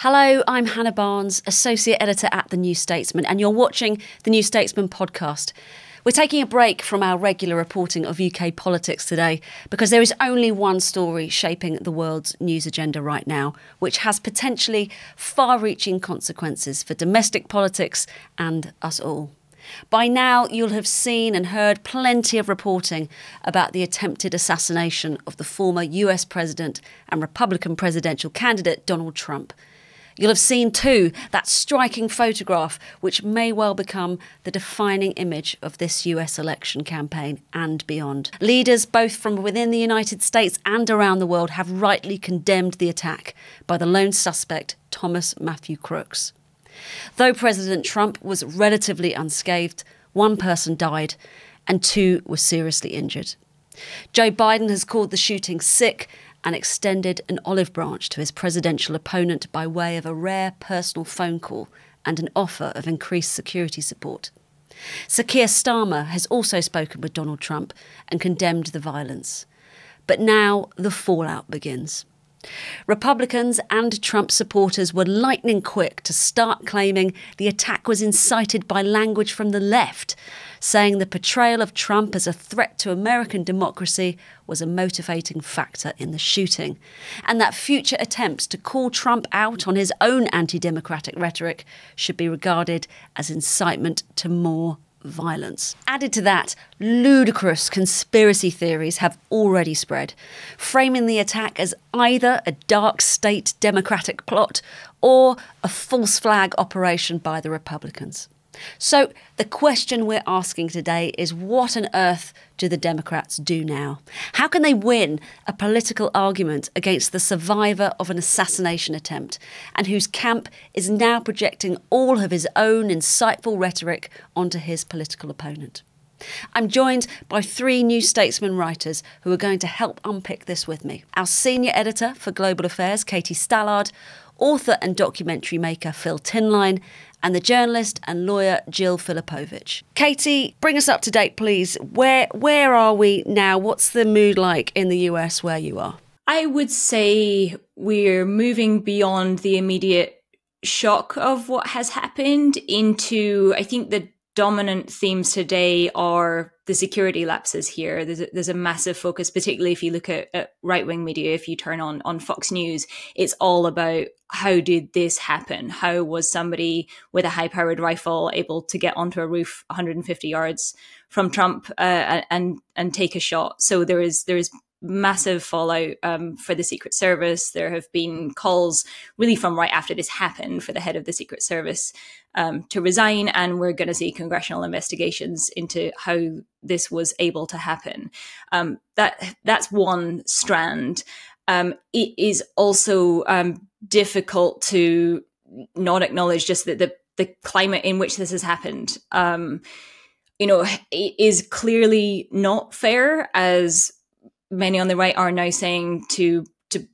Hello, I'm Hannah Barnes, Associate Editor at The New Statesman, and you're watching The New Statesman podcast. We're taking a break from our regular reporting of UK politics today because there is only one story shaping the world's news agenda right now, which has potentially far-reaching consequences for domestic politics and us all. By now, you'll have seen and heard plenty of reporting about the attempted assassination of the former US President and Republican presidential candidate Donald Trump. You'll have seen too that striking photograph which may well become the defining image of this US election campaign and beyond. Leaders both from within the United States and around the world have rightly condemned the attack by the lone suspect Thomas Matthew Crooks. Though President Trump was relatively unscathed, one person died and two were seriously injured. Joe Biden has called the shooting sick and extended an olive branch to his presidential opponent by way of a rare personal phone call and an offer of increased security support. Sir Keir Starmer has also spoken with Donald Trump and condemned the violence. But now the fallout begins. Republicans and Trump supporters were lightning quick to start claiming the attack was incited by language from the left, saying the portrayal of Trump as a threat to American democracy was a motivating factor in the shooting, and that future attempts to call Trump out on his own anti-democratic rhetoric should be regarded as incitement to more violence. Added to that, ludicrous conspiracy theories have already spread, framing the attack as either a dark state democratic plot or a false flag operation by the Republicans. So the question we're asking today is, what on earth do the Democrats do now? How can they win a political argument against the survivor of an assassination attempt and whose camp is now projecting all of his own inciteful rhetoric onto his political opponent? I'm joined by three New Statesman writers who are going to help unpick this with me. Our senior editor for global affairs, Katie Stallard, author and documentary maker Phil Tinline, and the journalist and lawyer Jill Filipovic. Katie, bring us up to date, please. Where are we now? What's the mood like in the US where you are? I would say we're moving beyond the immediate shock of what has happened into, I think the dominant themes today are the security lapses here. There's a massive focus, particularly if you look at right-wing media. If you turn on Fox News, it's all about how did this happen? How was somebody with a high-powered rifle able to get onto a roof 150 yards from Trump and take a shot? So there is massive fallout for the Secret Service. There have been calls really from right after this happened for the head of the Secret Service to resign, and we're going to see congressional investigations into how this was able to happen. That's one strand. It is also difficult to not acknowledge just that the climate in which this has happened. It is clearly not fair, as many on the right are now saying, to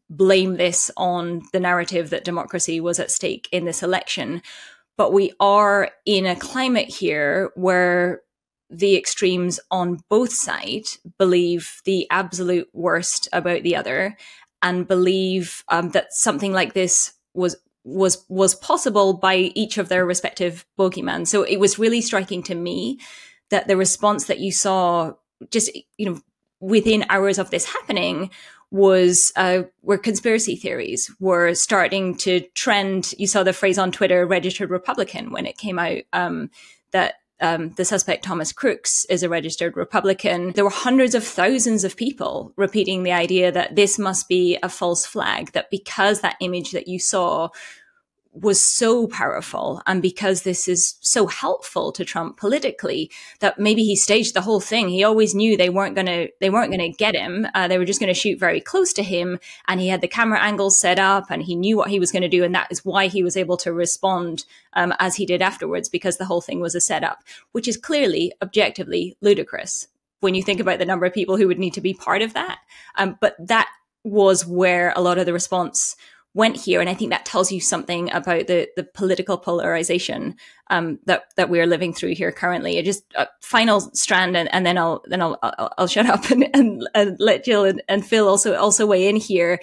blame this on the narrative that democracy was at stake in this election. But we are in a climate here where the extremes on both sides believe the absolute worst about the other and believe that something like this was possible by each of their respective bogeymen. So it was really striking to me that the response that you saw just, within hours of this happening was where conspiracy theories were starting to trend. You saw the phrase on Twitter, registered Republican, when it came out that the suspect, Thomas Crooks, is a registered Republican. There were hundreds of thousands of people repeating the idea that this must be a false flag, that because that image that you saw was so powerful and because this is so helpful to Trump politically, that maybe he staged the whole thing. He always knew they weren't going to get him. They were just going to shoot very close to him, and he had the camera angles set up and he knew what he was going to do, and that is why he was able to respond as he did afterwards, because the whole thing was a setup, which is clearly objectively ludicrous when you think about the number of people who would need to be part of that. But that was where a lot of the response went here. And I think that tells you something about the political polarization that we're living through here currently. Just a final strand, and then I'll shut up and let Jill and Phil also weigh in here.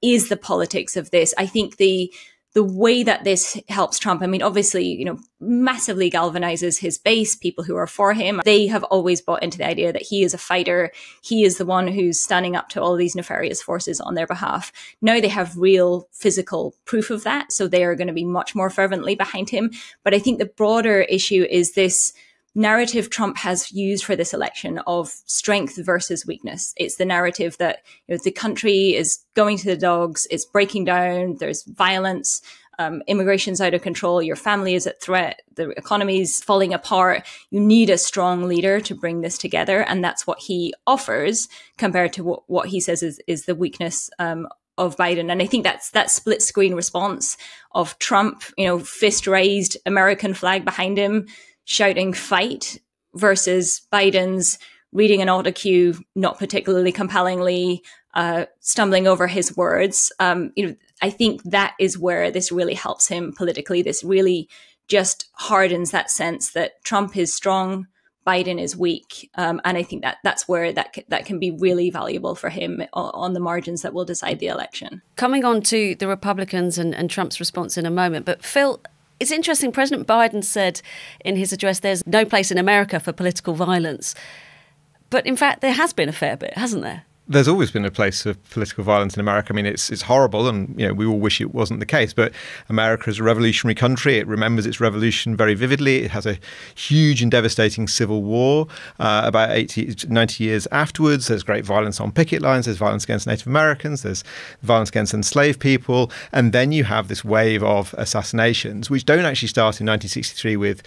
Is the politics of this? I think the the way that this helps Trump, I mean, obviously, you know, massively galvanizes his base, people who are for him. They have always bought into the idea that he is a fighter. He is the one who's standing up to all these nefarious forces on their behalf. Now they have real physical proof of that. So they are going to be much more fervently behind him. But I think the broader issue is this narrative Trump has used for this election of strength versus weakness. It's the narrative that, you know, the country is going to the dogs, it's breaking down, there's violence, immigration's out of control, your family is at threat, the economy's falling apart. You need a strong leader to bring this together. And that's what he offers compared to what he says is the weakness of Biden. And I think that's that split screen response of Trump, you know, fist raised, American flag behind him, shouting fight, versus Biden's reading an autocue, not particularly compellingly, stumbling over his words. You know, I think that is where this really helps him politically. This really just hardens that sense that Trump is strong, Biden is weak. And I think that's where that can be really valuable for him on the margins that will decide the election. Coming on to the Republicans and Trump's response in a moment. But Phil, it's interesting. President Biden said in his address, there's no place in America for political violence. But in fact, there has been a fair bit, hasn't there? There's always been a place for political violence in America. I mean, it's horrible, and you know we all wish it wasn't the case. But America is a revolutionary country. It remembers its revolution very vividly. It has a huge and devastating civil war about 90 years afterwards. There's great violence on picket lines. There's violence against Native Americans. There's violence against enslaved people. And then you have this wave of assassinations, which don't actually start in 1963 with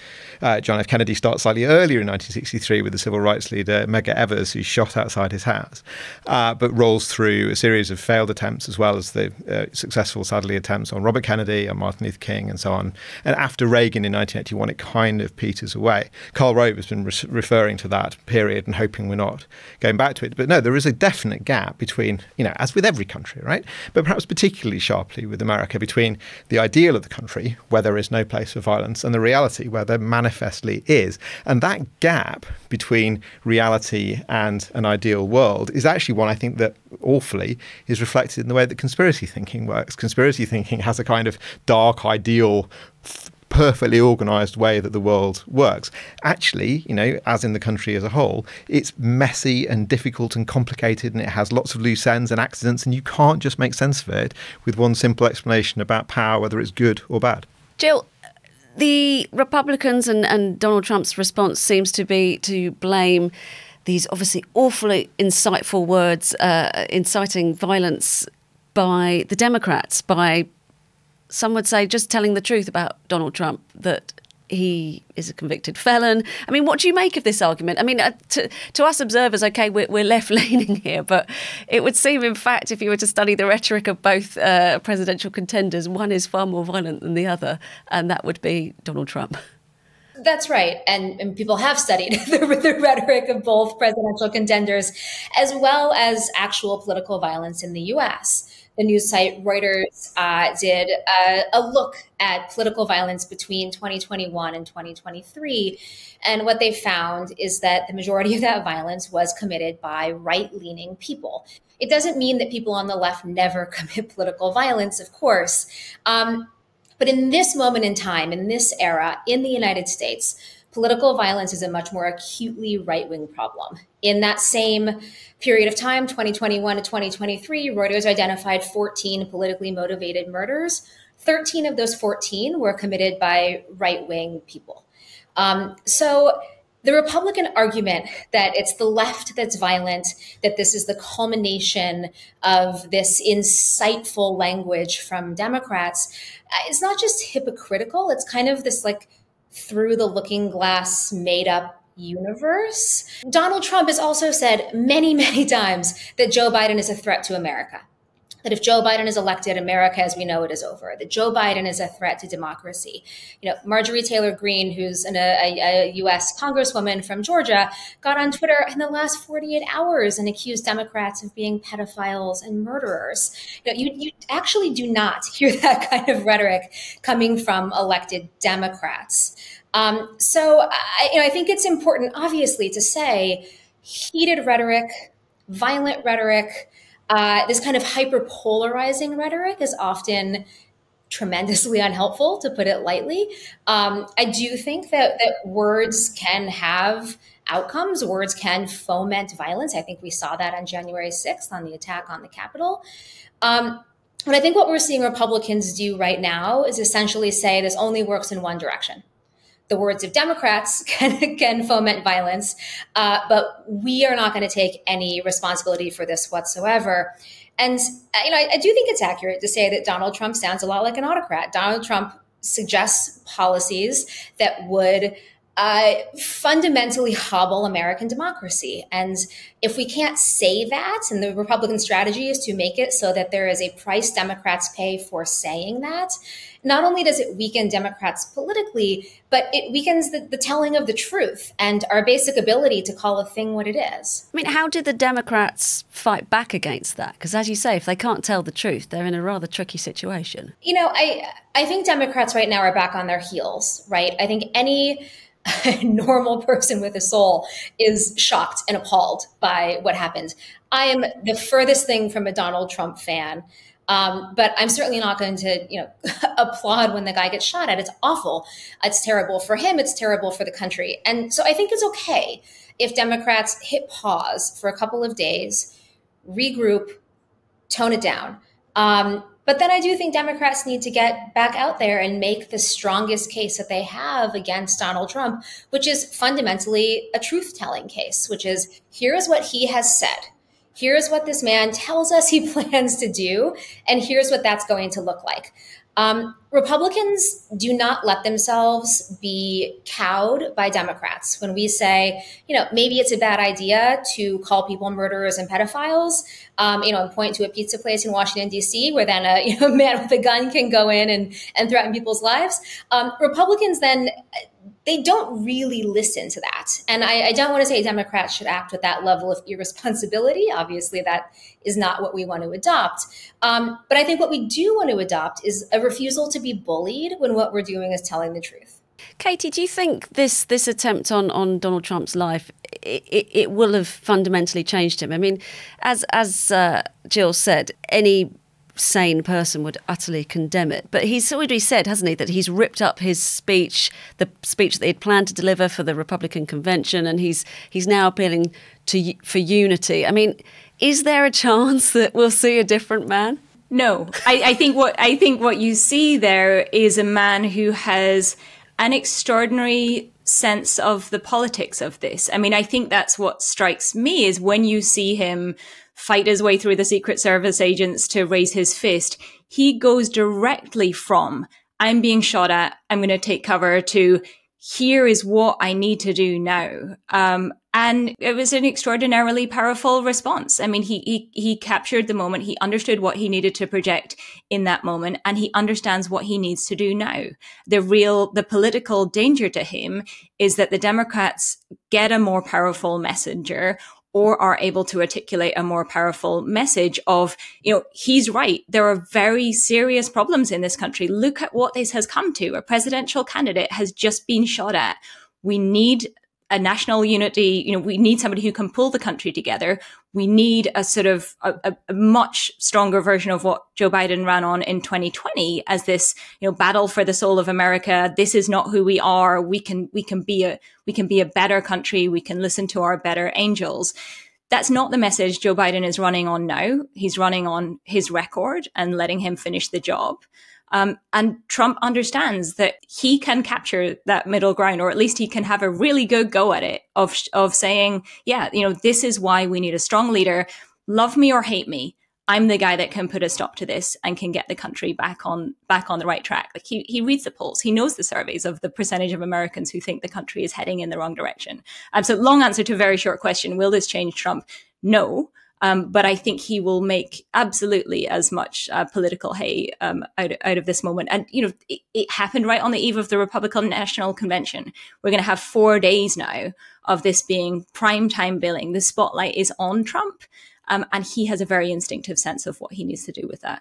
John F. Kennedy. Starts slightly earlier in 1963 with the civil rights leader Medgar Evers, who's shot outside his house. But rolls through a series of failed attempts as well as the successful, sadly, attempts on Robert Kennedy, on Martin Luther King and so on. And after Reagan in 1981, it kind of peters away. Karl Rove has been referring to that period and hoping we're not going back to it. But no, there is a definite gap between, you know, as with every country, right? But perhaps particularly sharply with America, between the ideal of the country, where there is no place for violence, and the reality, where there manifestly is. And that gap between reality and an ideal world is actually one I think that awfully is reflected in the way that conspiracy thinking works. Conspiracy thinking has a kind of dark, ideal, perfectly organised way that the world works. Actually, you know, as in the country as a whole, it's messy and difficult and complicated, and it has lots of loose ends and accidents, and you can't just make sense of it with one simple explanation about power, whether it's good or bad. Jill, the Republicans and Donald Trump's response seems to be to blame these obviously awfully insightful words, inciting violence by the Democrats, by, some would say, just telling the truth about Donald Trump, that he is a convicted felon. I mean, what do you make of this argument? I mean, to us observers, OK, we're left-leaning here, but it would seem, in fact, if you were to study the rhetoric of both presidential contenders, one is far more violent than the other, and that would be Donald Trump. That's right. And people have studied the rhetoric of both presidential contenders, as well as actual political violence in the U.S. The news site Reuters did a look at political violence between 2021 and 2023. And what they found is that the majority of that violence was committed by right-leaning people. It doesn't mean that people on the left never commit political violence, of course. But in this moment in time, in this era, in the United States, political violence is a much more acutely right-wing problem. In that same period of time, 2021 to 2023, Reuters identified 14 politically motivated murders. 13 of those 14 were committed by right-wing people. So the Republican argument that it's the left that's violent, that this is the culmination of this inciteful language from Democrats, is not just hypocritical. It's kind of this like through the looking glass made up universe. Donald Trump has also said many, many times that Joe Biden is a threat to America. That if Joe Biden is elected, America as we know it is over. That Joe Biden is a threat to democracy. You know, Marjorie Taylor Greene, who's a U.S. Congresswoman from Georgia, got on Twitter in the last 48 hours and accused Democrats of being pedophiles and murderers. You know, you actually do not hear that kind of rhetoric coming from elected Democrats. So I think it's important, obviously, to say heated rhetoric, violent rhetoric, this kind of hyper-polarizing rhetoric is often tremendously unhelpful, to put it lightly. I do think that words can have outcomes. Words can foment violence. I think we saw that on January 6th on the attack on the Capitol. But I think what we're seeing Republicans do right now is essentially say this only works in one direction. The words of Democrats can foment violence, but we are not going to take any responsibility for this whatsoever. And I do think it's accurate to say that Donald Trump sounds a lot like an autocrat. Donald Trump suggests policies that would fundamentally hobble American democracy. And if we can't say that, and the Republican strategy is to make it so that there is a price Democrats pay for saying that, not only does it weaken Democrats politically, but it weakens the telling of the truth and our basic ability to call a thing what it is. I mean, how did the Democrats fight back against that? Because as you say, if they can't tell the truth, they're in a rather tricky situation. I think Democrats right now are back on their heels, right? I think any normal person with a soul is shocked and appalled by what happened. I am the furthest thing from a Donald Trump fan. But I'm certainly not going to, applaud when the guy gets shot at. It's awful. It's terrible for him. It's terrible for the country. And so I think it's okay if Democrats hit pause for a couple of days, regroup, tone it down. But then I do think Democrats need to get back out there and make the strongest case that they have against Donald Trump, which is fundamentally a truth-telling case, which is here's what he has said. Here's what this man tells us he plans to do, and here's what that's going to look like. Republicans do not let themselves be cowed by Democrats. When we say, maybe it's a bad idea to call people murderers and pedophiles, and point to a pizza place in Washington, D.C., where then a man with a gun can go in and threaten people's lives. Republicans then, they don't really listen to that. And I don't want to say Democrats should act with that level of irresponsibility. Obviously, that is not what we want to adopt. But I think what we do want to adopt is a refusal to be bullied when what we're doing is telling the truth. Katie, do you think this attempt on Donald Trump's life, it will have fundamentally changed him? I mean, as Jill said, any sane person would utterly condemn it. But he's already said, hasn't he, that he's ripped up his speech, the speech that he'd planned to deliver for the Republican convention, and he's now appealing for unity. I mean, is there a chance that we'll see a different man? No, I think what you see there is a man who has an extraordinary sense of the politics of this. I mean, I think that's what strikes me is when you see him fight his way through the Secret Service agents to raise his fist, he goes directly from, I'm being shot at, I'm going to take cover, to here is what I need to do now. And it was an extraordinarily powerful response. I mean, he captured the moment. He understood what he needed to project in that moment, and he understands what he needs to do now. The political danger to him is that the Democrats get a more powerful messenger, or are able to articulate a more powerful message of, he's right. There are very serious problems in this country. Look at what this has come to. A presidential candidate has just been shot at. We need a national unity. We need somebody who can pull the country together. We need a sort of a much stronger version of what Joe Biden ran on in 2020 as this, battle for the soul of America. This is not who we are. We can be a better country. We can listen to our better angels. That's not the message Joe Biden is running on now. He's running on his record and letting him finish the job. And Trump understands that he can capture that middle ground, or at least he can have a really good go at it of saying, this is why we need a strong leader. Love me or hate me, I'm the guy that can put a stop to this and can get the country back on the right track. Like he reads the polls. He knows the surveys of the percentage of Americans who think the country is heading in the wrong direction. So long answer to a very short question. Will this change Trump? No. But I think he will make absolutely as much political hay out of this moment. And, it happened right on the eve of the Republican National Convention. We're going to have 4 days now of this being primetime billing. The spotlight is on Trump. And he has a very instinctive sense of what he needs to do with that.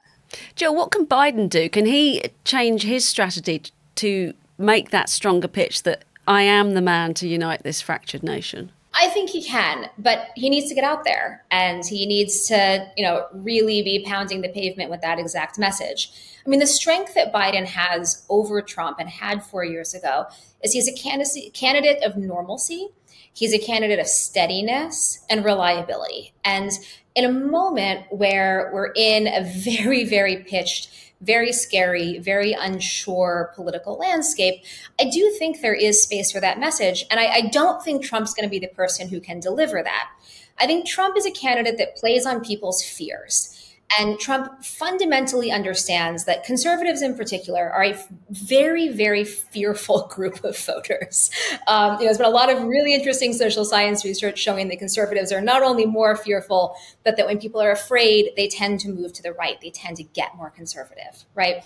Jill, what can Biden do? Can he change his strategy to make that stronger pitch that I am the man to unite this fractured nation? I think he can, but he needs to get out there and he needs to, really be pounding the pavement with that exact message. I mean, the strength that Biden has over Trump and had 4 years ago is he's a candidate of normalcy. He's a candidate of steadiness and reliability. And in a moment where we're in a very, very pitched, very scary, very unsure political landscape, I do think there is space for that message. And I don't think Trump's going to be the person who can deliver that. I think Trump is a candidate that plays on people's fears. And Trump fundamentally understands that conservatives in particular are a very, very fearful group of voters. There's been a lot of really interesting social science research showing that conservatives are not only more fearful, but that when people are afraid, they tend to move to the right. They tend to get more conservative, right?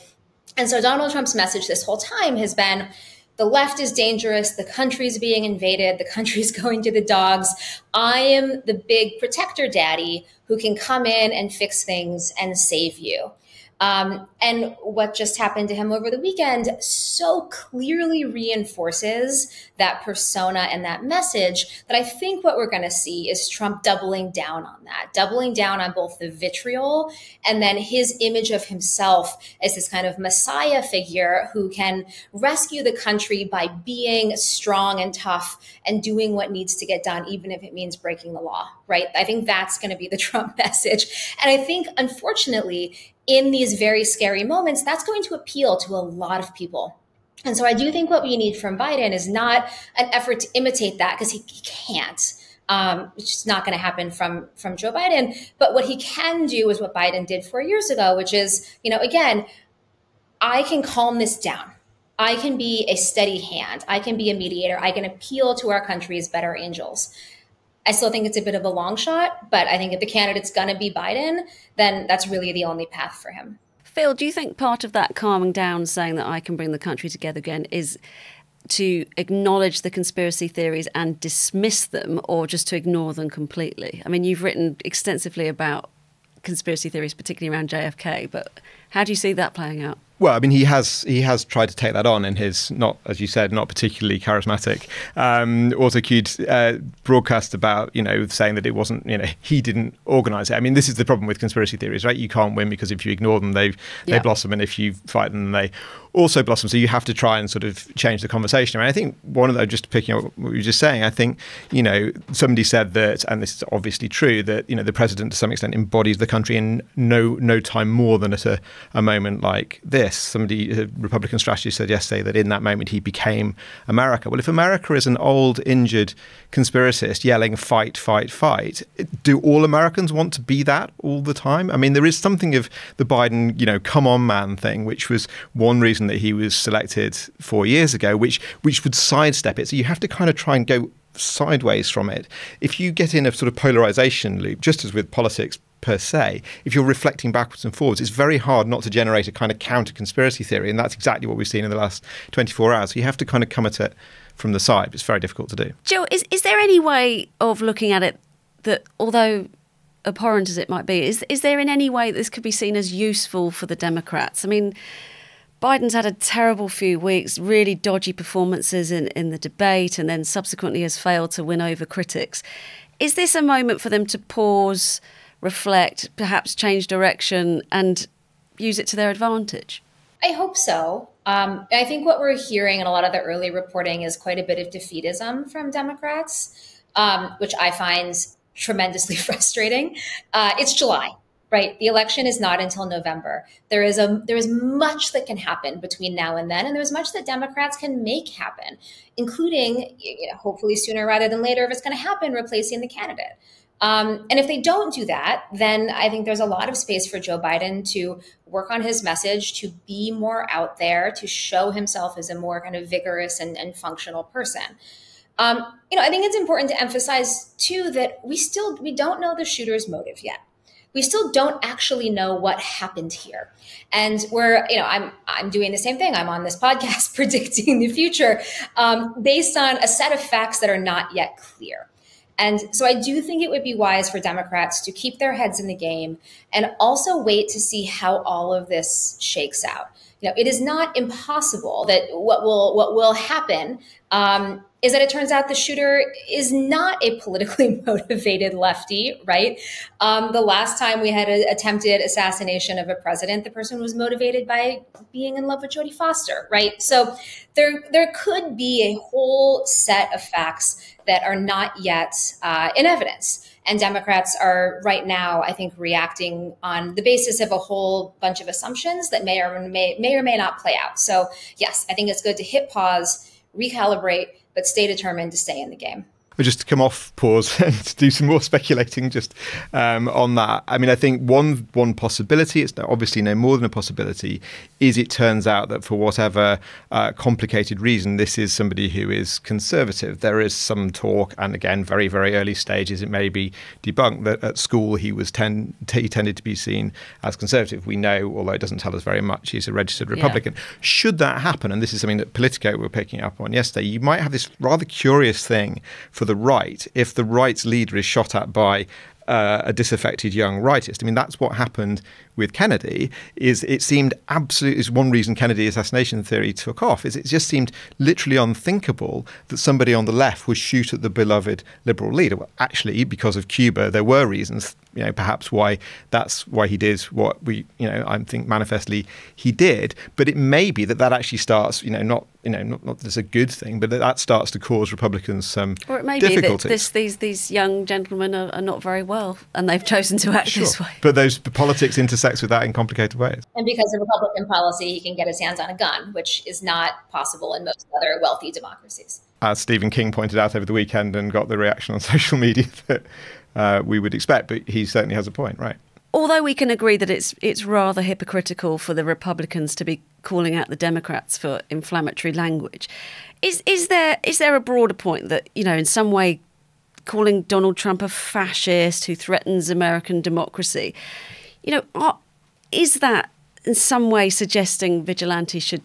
And so Donald Trump's message this whole time has been, the left is dangerous. The country's being invaded. The country's going to the dogs. I am the big protector daddy who can come in and fix things and save you. And what just happened to him over the weekend so clearly reinforces that persona and that message that I think what we're going to see is Trump doubling down on that, doubling down on both the vitriol and then his image of himself as this kind of messiah figure who can rescue the country by being strong and tough and doing what needs to get done, even if it means breaking the law, right? I think that's going to be the Trump message. And I think, unfortunately, in these very scary moments, that's going to appeal to a lot of people. And so I do think what we need from Biden is not an effort to imitate that, because he can't. It's just not going to happen from Joe Biden. But what he can do is what Biden did 4 years ago, which is, again, I can calm this down. I can be a steady hand. I can be a mediator. I can appeal to our country's better angels. I still think it's a bit of a long shot, but I think if the candidate's going to be Biden, then that's really the only path for him. Phil, do you think part of that calming down, saying that I can bring the country together again, is to acknowledge the conspiracy theories and dismiss them, or just to ignore them completely? I mean, you've written extensively about conspiracy theories, particularly around JFK, but how do you see that playing out? Well, I mean, he has tried to take that on in his, not, as you said, not particularly charismatic auto-cued broadcast about, saying that it wasn't, he didn't organise it. I mean, this is the problem with conspiracy theories, right? You can't win, because if you ignore them, they blossom, and if you fight them, they also blossom. So you have to try and sort of change the conversation. I mean, I think one of those, just picking up what you were just saying, I think, somebody said that, and this is obviously true, that, the president to some extent embodies the country in no time more than at a moment like this. A Republican strategist said yesterday that in that moment he became America. Well, if America is an old, injured conspiracist yelling, fight, fight, fight, do all Americans want to be that all the time? I mean, there is something of the Biden, come on man thing, which was one reason that he was selected 4 years ago, which would sidestep it. So you have to kind of try and go sideways from it. If you get in a sort of polarization loop, just as with politics per se, if you're reflecting backwards and forwards, it's very hard not to generate a kind of counter-conspiracy theory, and that's exactly what we've seen in the last 24 hours. So you have to kind of come at it from the side, but it's very difficult to do. Jill, is there any way of looking at it that, although abhorrent as it might be, is there in any way this could be seen as useful for the Democrats? I mean, Biden's had a terrible few weeks, really dodgy performances in the debate, and then subsequently has failed to win over critics. Is this a moment for them to pause, reflect, perhaps change direction and use it to their advantage? I hope so. I think what we're hearing in a lot of the early reporting is quite a bit of defeatism from Democrats, which I find tremendously frustrating. It's July. Right. The election is not until November. There is much that can happen between now and then, and there's much that Democrats can make happen, including, hopefully sooner rather than later, if it's going to happen, replacing the candidate. And if they don't do that, then I think there's a lot of space for Joe Biden to work on his message, to be more out there, to show himself as a more kind of vigorous and functional person. I think it's important to emphasize, too, that we don't know the shooter's motive yet. We still don't actually know what happened here. And I'm doing the same thing. I'm on this podcast predicting the future based on a set of facts that are not yet clear. And so I do think it would be wise for Democrats to keep their heads in the game and also wait to see how all of this shakes out. It is not impossible that what will happen is that it turns out the shooter is not a politically motivated lefty, right? The last time we had an attempted assassination of a president, the person was motivated by being in love with Jodie Foster, right? So there could be a whole set of facts that are not yet in evidence. And Democrats are right now, I think, reacting on the basis of a whole bunch of assumptions that may or may not play out. So yes, I think it's good to hit pause, recalibrate, but stay determined to stay in the game. Just to come off pause and do some more speculating just on that. I mean, I think one possibility, it's obviously no more than a possibility, is it turns out that for whatever complicated reason, this is somebody who is conservative. There is some talk, and again, very, very early stages, it may be debunked, that at school he tended to be seen as conservative. We know, although it doesn't tell us very much, he's a registered Republican. Yeah. Should that happen, and this is something that Politico were picking up on yesterday, you might have this rather curious thing for the right if the right's leader is shot at by a disaffected young rightist. I mean, that's what happened with Kennedy. Is it seemed absolutely, is one reason Kennedy assassination theory took off, is it just seemed literally unthinkable that somebody on the left would shoot at the beloved liberal leader. Well, actually, because of Cuba, there were reasons, perhaps why that's why he did what we, I think manifestly he did. But it may be that actually starts, not as a good thing, but that starts to cause Republicans some difficulties. Or it may be that these young gentlemen are not very well, and they've chosen to act this way. But those politics intersects with that in complicated ways. And because of Republican policy, he can get his hands on a gun, which is not possible in most other wealthy democracies. As Stephen King pointed out over the weekend and got the reaction on social media that we would expect, but he certainly has a point, right? Although we can agree that it's rather hypocritical for the Republicans to be calling out the Democrats for inflammatory language, is there a broader point that, in some way calling Donald Trump a fascist who threatens American democracy, is that in some way suggesting vigilantes should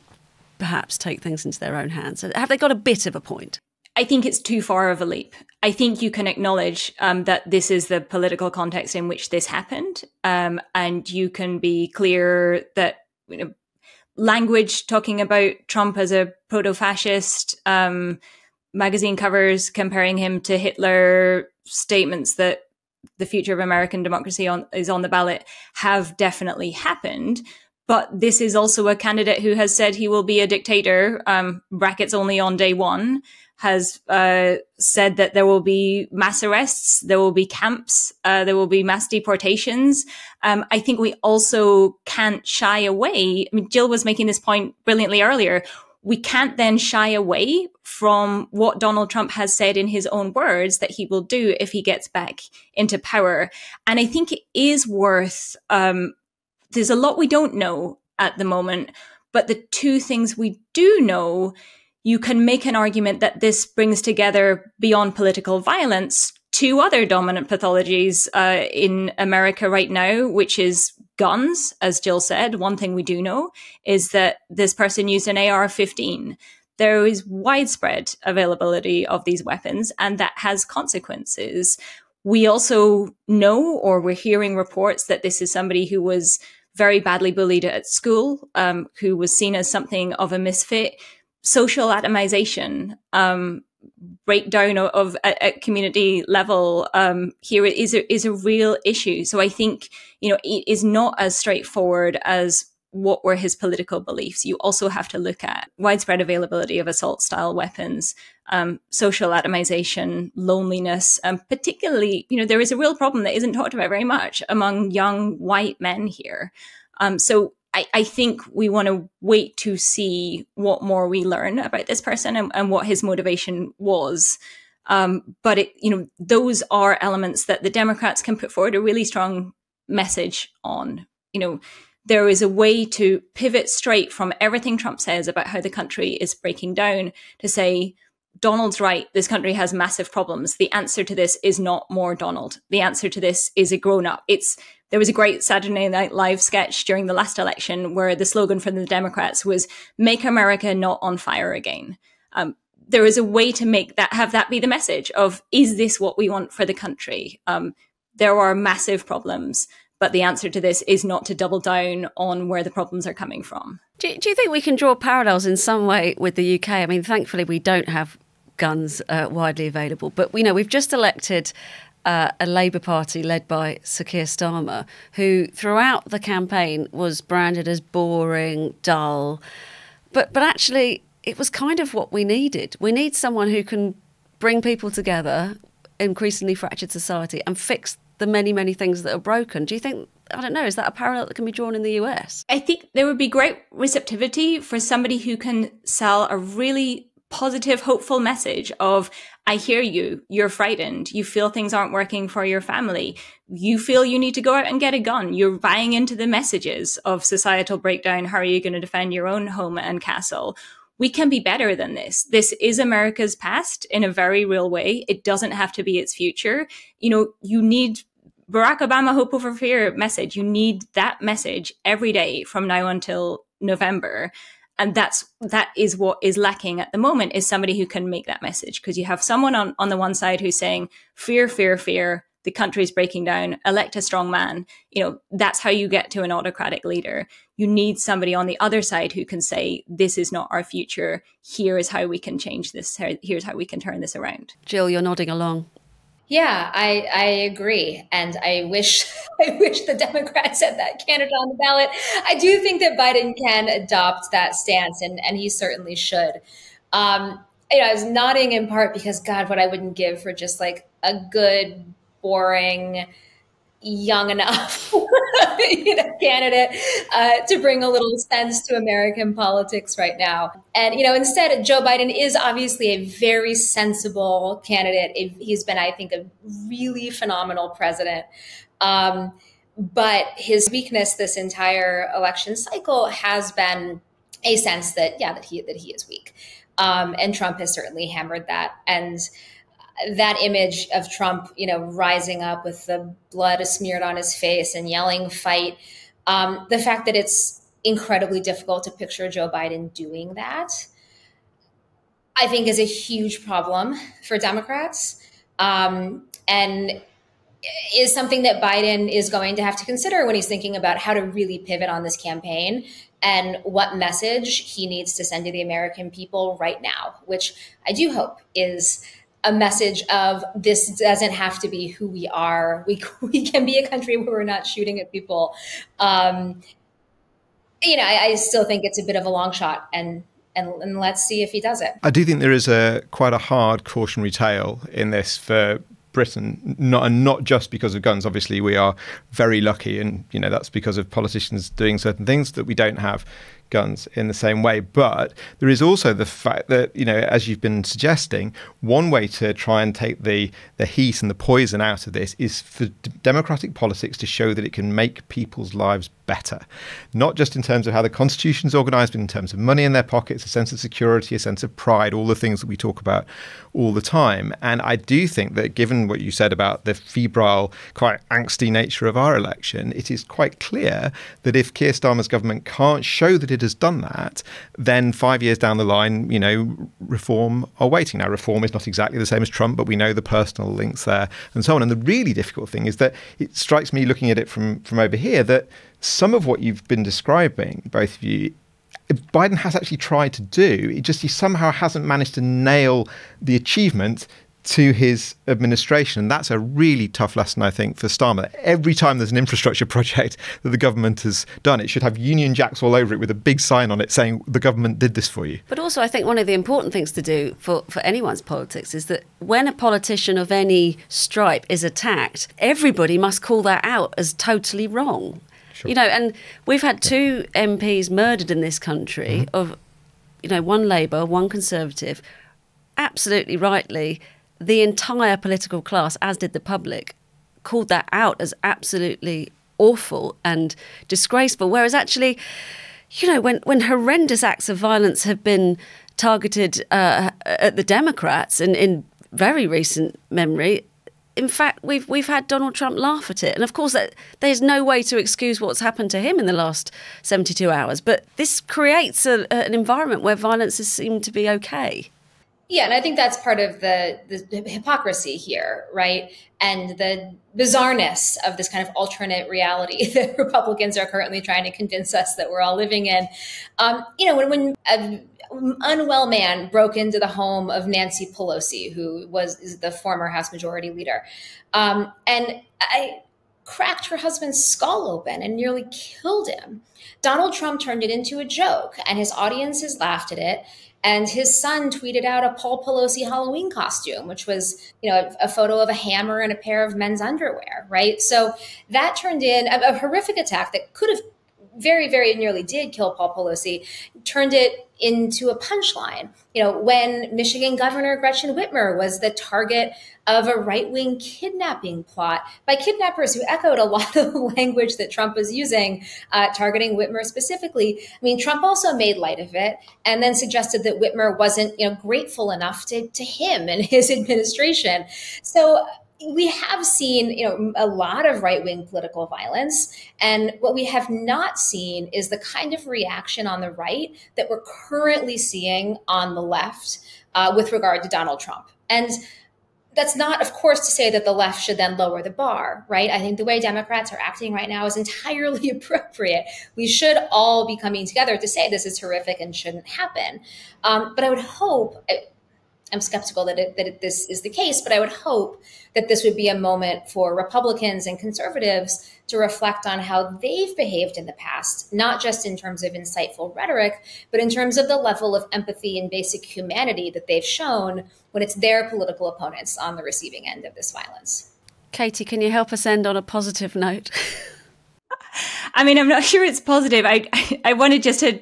perhaps take things into their own hands? Have they got a bit of a point? I think it's too far of a leap. I think you can acknowledge that this is the political context in which this happened. And you can be clear that language talking about Trump as a proto-fascist, magazine covers comparing him to Hitler, statements that the future of American democracy is on the ballot have definitely happened. But this is also a candidate who has said he will be a dictator, brackets only on day one, has said that there will be mass arrests, there will be camps, there will be mass deportations. I think we also can't shy away. I mean, Jill was making this point brilliantly earlier. We can't then shy away from what Donald Trump has said in his own words that he will do if he gets back into power. And I think it is worth, there's a lot we don't know at the moment, but the two things we do know, you can make an argument that this brings together, beyond political violence, two other dominant pathologies in America right now, which is guns, as Jill said. One thing we do know is that this person used an AR-15. There is widespread availability of these weapons, and that has consequences. We also know, or we're hearing reports, that this is somebody who was very badly bullied at school, who was seen as something of a misfit. Social atomization, breakdown of at community level here is a real issue. So I think, it is not as straightforward as what were his political beliefs. You also have to look at widespread availability of assault style weapons, social atomization, loneliness, particularly, there is a real problem that isn't talked about very much among young white men here. So I think we want to wait to see what more we learn about this person and what his motivation was. But those are elements that the Democrats can put forward a really strong message on. There is a way to pivot straight from everything Trump says about how the country is breaking down to say, Donald's right, this country has massive problems. The answer to this is not more Donald. The answer to this is a grown-up. There was a great Saturday Night Live sketch during the last election where the slogan from the Democrats was, "Make America not on fire again." There is a way to have that be the message of, is this what we want for the country? There are massive problems, but the answer to this is not to double down on where the problems are coming from. Do you think we can draw parallels in some way with the UK? I mean, thankfully, we don't have guns widely available. But, we've just elected a Labour Party led by Sir Keir Starmer, who throughout the campaign was branded as boring, dull. But actually, it was kind of what we needed. We need someone who can bring people together, increasingly fractured society, and fix the many, many things that are broken. Do you think, I don't know, is that a parallel that can be drawn in the US? I think there would be great receptivity for somebody who can sell a really positive, hopeful message of, I hear you, you're frightened, you feel things aren't working for your family, you feel you need to go out and get a gun, you're buying into the messages of societal breakdown, how are you going to defend your own home and castle? We can be better than this. This is America's past in a very real way. It doesn't have to be its future. You need Barack Obama hope over fear message. You need that message every day from now until November. And that is what is lacking at the moment, is somebody who can make that message. Because you have someone on the one side who's saying, fear, fear, fear, the country is breaking down, elect a strong man. That's how you get to an autocratic leader. You need somebody on the other side who can say, this is not our future. Here is how we can change this. Here's how we can turn this around. Jill, you're nodding along. Yeah, I agree. And I wish the Democrats had that candidate on the ballot. I do think that Biden can adopt that stance, and he certainly should. I was nodding in part because, God, what I wouldn't give for just like a good, boring, young enough candidate to bring a little sense to American politics right now. And, instead, Joe Biden is obviously a very sensible candidate. He's been, I think, a really phenomenal president. But his weakness this entire election cycle has been a sense that he is weak. And Trump has certainly hammered that. And that image of Trump, rising up with the blood smeared on his face and yelling fight, the fact that it's incredibly difficult to picture Joe Biden doing that, I think is a huge problem for Democrats, and is something that Biden is going to have to consider when he's thinking about how to really pivot on this campaign and what message he needs to send to the American people right now, which I do hope is a message of, this doesn't have to be who we are. We can be a country where we're not shooting at people. I still think it's a bit of a long shot, and let's see if he does it. I do think there is quite a hard cautionary tale in this for Britain, not just because of guns. Obviously, we are very lucky, and that's because of politicians doing certain things, that we don't have guns in the same way. But there is also the fact that, as you've been suggesting, one way to try and take the heat and the poison out of this is for democratic politics to show that it can make people's lives better, not just in terms of how the Constitution is organised, but in terms of money in their pockets, a sense of security, a sense of pride, all the things that we talk about all the time. And I do think that, given what you said about the febrile, quite angsty nature of our election, it is quite clear that if Keir Starmer's government can't show that it has done that, then 5 years down the line, reform are waiting. Now, reform is not exactly the same as Trump, but we know the personal links there and so on. And the really difficult thing is that it strikes me, looking at it from over here, that some of what you've been describing, both of you, Biden has actually tried to do. He somehow hasn't managed to nail the achievement to his administration. And that's a really tough lesson, I think, for Starmer. Every time there's an infrastructure project that the government has done, it should have Union Jacks all over it with a big sign on it saying the government did this for you. But also, I think one of the important things to do for anyone's politics is that when a politician of any stripe is attacked, everybody must call that out as totally wrong. Sure. And we've had two MPs murdered in this country of, one Labour, one Conservative. Absolutely rightly, the entire political class, as did the public, called that out as absolutely awful and disgraceful. Whereas actually, when horrendous acts of violence have been targeted at the Democrats in very recent memory, in fact, we've had Donald Trump laugh at it. And of course, there's no way to excuse what's happened to him in the last 72 hours. But this creates an environment where violence is seen to be okay. Yeah, and I think that's part of the hypocrisy here, right? And the bizarreness of this kind of alternate reality that Republicans are currently trying to convince us that we're all living in. When unwell man broke into the home of Nancy Pelosi, who is the former House Majority Leader. And I cracked her husband's skull open and nearly killed him. Donald Trump turned it into a joke, and his audiences laughed at it. And his son tweeted out a Paul Pelosi Halloween costume, which was, a photo of a hammer and a pair of men's underwear, right? So that turned in a horrific attack that could have very, very nearly did kill Paul Pelosi, turned it into a punchline. When Michigan Governor Gretchen Whitmer was the target of a right-wing kidnapping plot by kidnappers who echoed a lot of the language that Trump was using, targeting Whitmer specifically. I mean, Trump also made light of it and then suggested that Whitmer wasn't, grateful enough to him and his administration. So we have seen, a lot of right-wing political violence. And what we have not seen is the kind of reaction on the right that we're currently seeing on the left with regard to Donald Trump. And that's not, of course, to say that the left should then lower the bar, right? I think the way Democrats are acting right now is entirely appropriate. We should all be coming together to say this is horrific and shouldn't happen. But I would hope, I'm skeptical that this is the case, but I would hope that this would be a moment for Republicans and conservatives to reflect on how they've behaved in the past, not just in terms of insightful rhetoric, but in terms of the level of empathy and basic humanity that they've shown when it's their political opponents on the receiving end of this violence. Katie, can you help us end on a positive note? I mean, I'm not sure it's positive. I wanted just to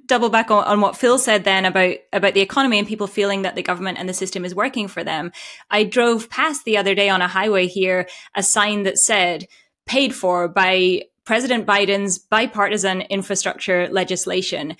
double back on what Phil said then about the economy and people feeling that the government and the system is working for them. I drove past the other day on a highway here a sign that said, paid for by President Biden's bipartisan infrastructure legislation.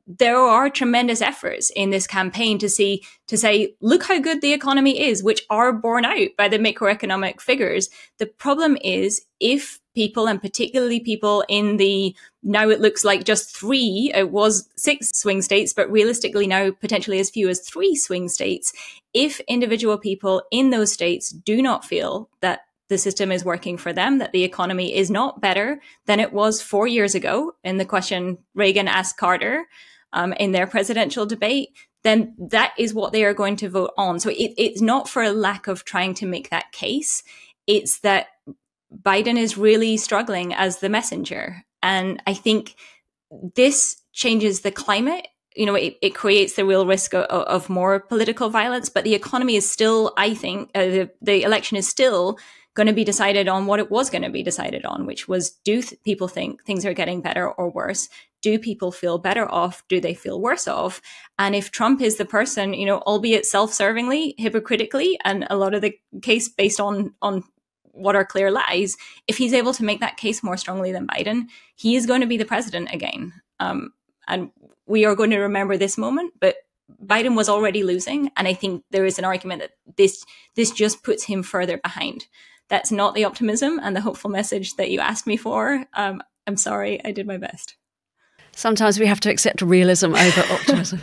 There are tremendous efforts in this campaign to say, look how good the economy is, which are borne out by the macroeconomic figures. The problem is if people, and particularly people in the, now it looks like just 3, it was 6 swing states, but realistically now potentially as few as 3 swing states. If individual people in those states do not feel that the system is working for them, that the economy is not better than it was 4 years ago in the question Reagan asked Carter in their presidential debate, then that is what they are going to vote on. So it's not for a lack of trying to make that case. It's that Biden is really struggling as the messenger. And I think this changes the climate. It creates the real risk of more political violence, but the economy is still, I think, the election is still going to be decided on what it was going to be decided on, which was, do people think things are getting better or worse? Do people feel better off? Do they feel worse off? And if Trump is the person, albeit self-servingly, hypocritically, and a lot of the case based on what are clear lies, if he's able to make that case more strongly than Biden, he is going to be the president again. And we are going to remember this moment, but Biden was already losing. And I think there is an argument that this just puts him further behind. That's not the optimism and the hopeful message that you asked me for. I'm sorry, I did my best. Sometimes we have to accept realism over optimism.